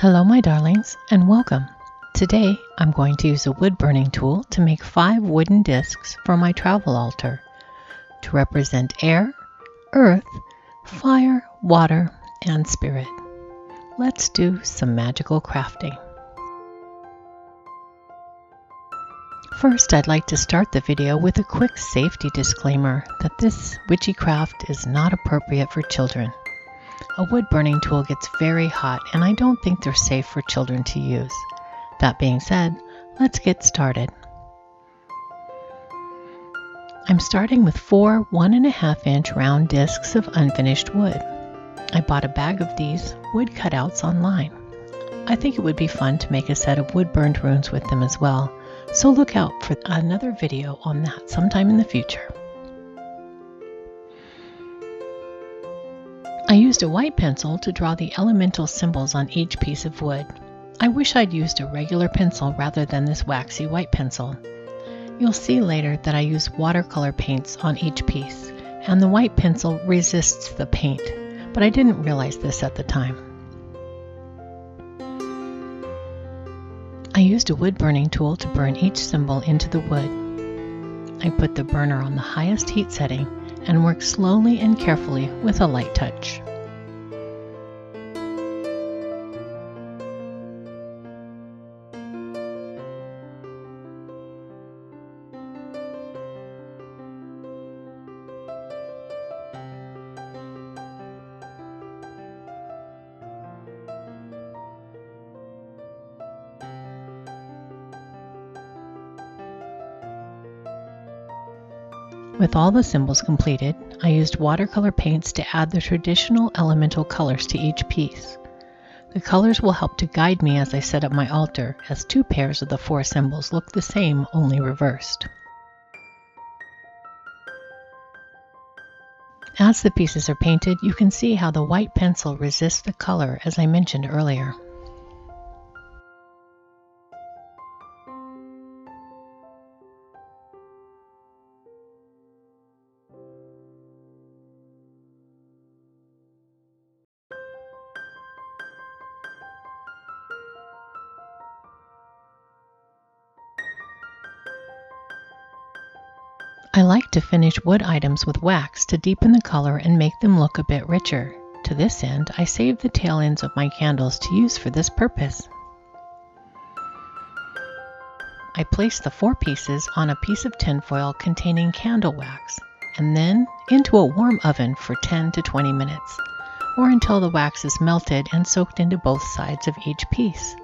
Hello my darlings and welcome. Today I'm going to use a wood burning tool to make 5 wooden discs for my travel altar to represent air, earth, fire, water, and spirit. Let's do some magical crafting. First, I'd like to start the video with a quick safety disclaimer that this witchcraft is not appropriate for children. A wood burning tool gets very hot and I don't think they're safe for children to use. That being said, let's get started. I'm starting with 4 1.5-inch round discs of unfinished wood. I bought a bag of these wood cutouts online. I think it would be fun to make a set of wood burned runes with them as well, so look out for another video on that sometime in the future. I used a white pencil to draw the elemental symbols on each piece of wood. I wish I'd used a regular pencil rather than this waxy white pencil. You'll see later that I use watercolor paints on each piece, and the white pencil resists the paint, but I didn't realize this at the time. I used a wood burning tool to burn each symbol into the wood. I put the burner on the highest heat setting and work slowly and carefully with a light touch. With all the symbols completed, I used watercolor paints to add the traditional elemental colors to each piece. The colors will help to guide me as I set up my altar, as 2 pairs of the 4 symbols look the same, only reversed. As the pieces are painted, you can see how the white pencil resists the color, as I mentioned earlier. I like to finish wood items with wax to deepen the color and make them look a bit richer. To this end, I save the tail ends of my candles to use for this purpose. I place the 4 pieces on a piece of tinfoil containing candle wax, and then into a warm oven for 10 to 20 minutes, or until the wax is melted and soaked into both sides of each piece.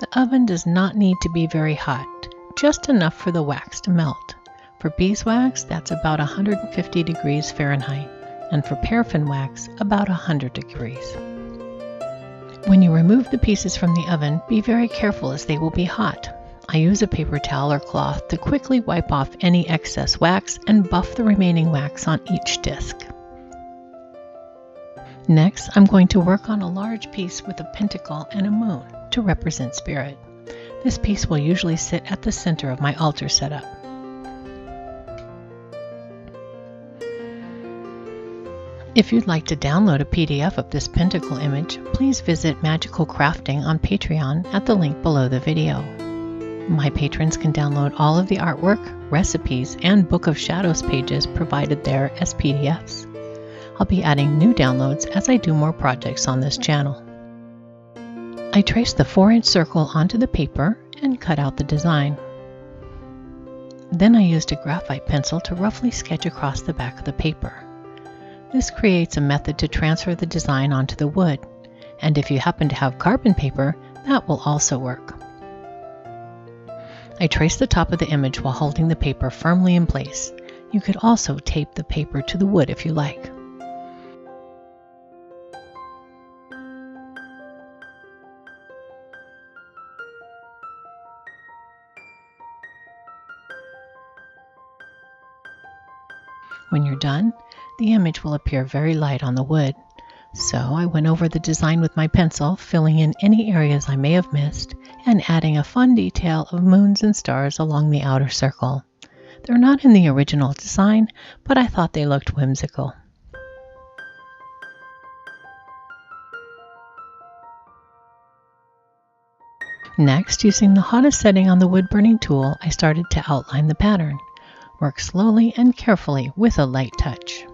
The oven does not need to be very hot, just enough for the wax to melt. For beeswax, that's about 150 degrees Fahrenheit, and for paraffin wax, about 100 degrees. When you remove the pieces from the oven, be very careful as they will be hot. I use a paper towel or cloth to quickly wipe off any excess wax and buff the remaining wax on each disc. Next, I'm going to work on a large piece with a pentacle and a moon to represent spirit. This piece will usually sit at the center of my altar setup. If you'd like to download a PDF of this pentacle image, please visit Magical Crafting on Patreon at the link below the video. My patrons can download all of the artwork, recipes, and Book of Shadows pages provided there as PDFs. I'll be adding new downloads as I do more projects on this channel. I traced the 4-inch circle onto the paper and cut out the design. Then I used a graphite pencil to roughly sketch across the back of the paper. This creates a method to transfer the design onto the wood, and if you happen to have carbon paper, that will also work. I traced the top of the image while holding the paper firmly in place. You could also tape the paper to the wood if you like. When you're done, the image will appear very light on the wood. So I went over the design with my pencil, filling in any areas I may have missed, and adding a fun detail of moons and stars along the outer circle. They're not in the original design, but I thought they looked whimsical. Next, using the hottest setting on the wood burning tool, I started to outline the pattern. Work slowly and carefully with a light touch.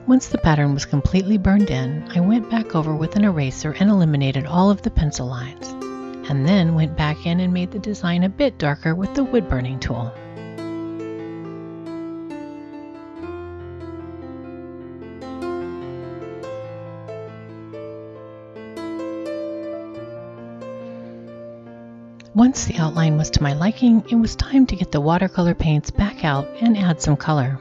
Once the pattern was completely burned in, I went back over with an eraser and eliminated all of the pencil lines, and then went back in and made the design a bit darker with the wood burning tool. Once the outline was to my liking, it was time to get the watercolor paints back out and add some color.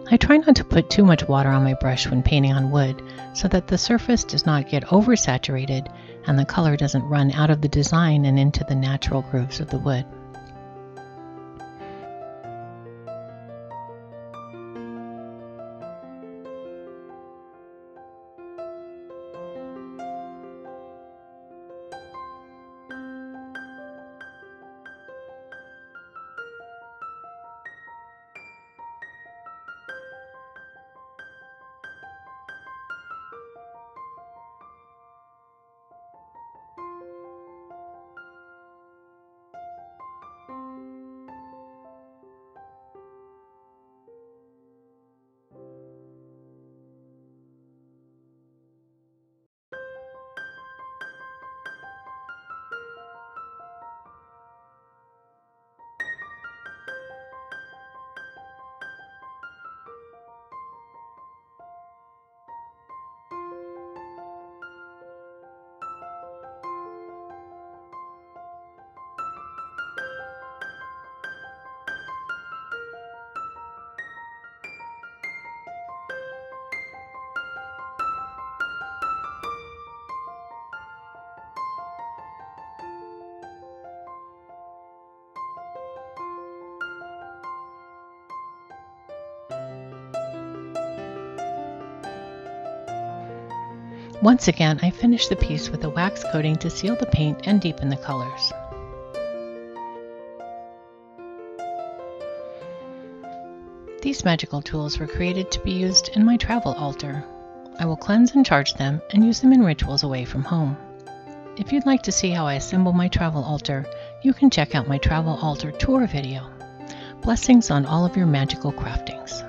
I try not to put too much water on my brush when painting on wood so that the surface does not get oversaturated and the color doesn't run out of the design and into the natural grooves of the wood. Once again, I finished the piece with a wax coating to seal the paint and deepen the colors. These magical tools were created to be used in my travel altar. I will cleanse and charge them and use them in rituals away from home. If you'd like to see how I assemble my travel altar, you can check out my travel altar tour video. Blessings on all of your magical craftings.